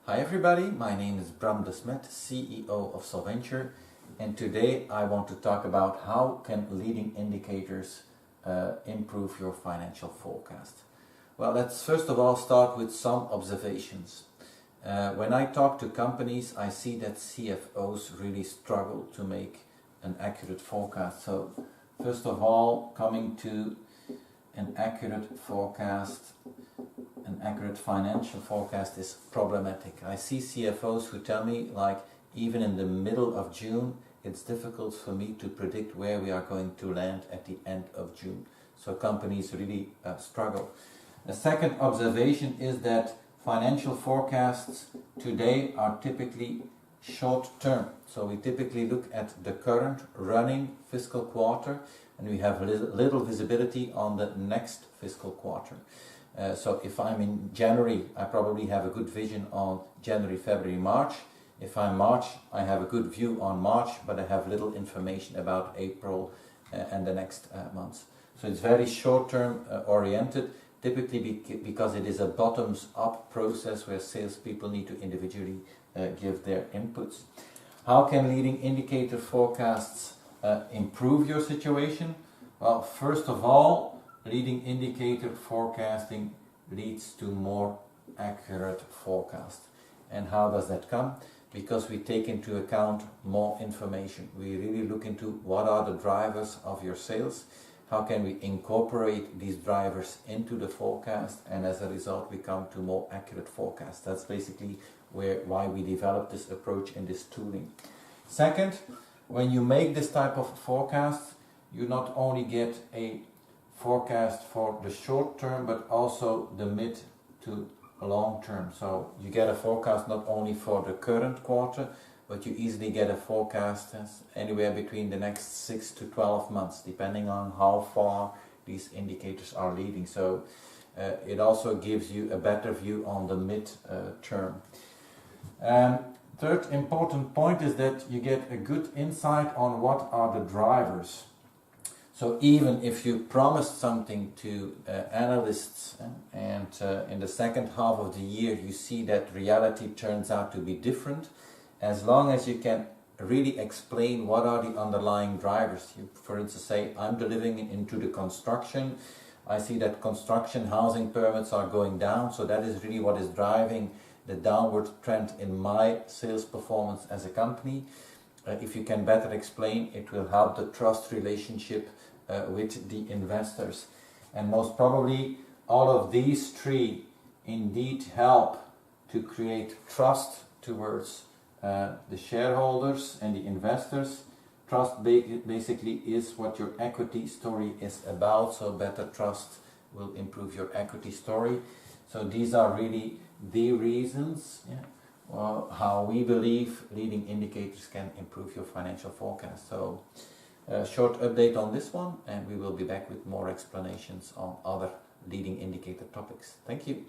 Hi everybody, my name is Bram Desmet, CEO of Solventure, and today I want to talk about how can leading indicators improve your financial forecast. Well, let's first of all start with some observations. When I talk to companies, I see that CFOs really struggle to make an accurate forecast. So first of all, coming to an accurate forecast, an accurate financial forecast is problematic. I see CFOs who tell me, like, even in the middle of June, it's difficult for me to predict where we are going to land at the end of June. So companies really struggle. The second observation is that financial forecasts today are typically short term. So we typically look at the current running fiscal quarter and we have little visibility on the next fiscal quarter. So if I'm in January, I probably have a good vision on January, February, March. If I'm March, I have a good view on March, but I have little information about April and the next months. So it's very short-term oriented, typically because it is a bottoms-up process where salespeople need to individually give their inputs. How can leading indicator forecasts improve your situation? Well, first of all, leading indicator forecasting leads to more accurate forecast. And how does that come? Because we take into account more information. We really look into what are the drivers of your sales, how can we incorporate these drivers into the forecast, and as a result we come to more accurate forecasts. That's basically why we developed this approach in this tooling. Second, when you make this type of forecast, you not only get a forecast for the short term but also the mid to long term. So you get a forecast not only for the current quarter, but you easily get a forecast anywhere between the next 6 to 12 months, depending on how far these indicators are leading. So it also gives you a better view on the mid term. Third important point is that you get a good insight on what are the drivers. So even if you promised something to analysts and in the second half of the year you see that reality turns out to be different, as long as you can really explain what are the underlying drivers. You, for instance, say, I'm delivering into the construction, I see that construction housing permits are going down, so that is really what is driving the downward trend in my sales performance as a company. If you can better explain, it will help the trust relationship with the investors. And most probably all of these three indeed help to create trust towards the shareholders and the investors. Trust basically is what your equity story is about, so better trust will improve your equity story. So these are really the reasons how we believe leading indicators can improve your financial forecast. So a short update on this one, and we will be back with more explanations on other leading indicator topics. Thank you.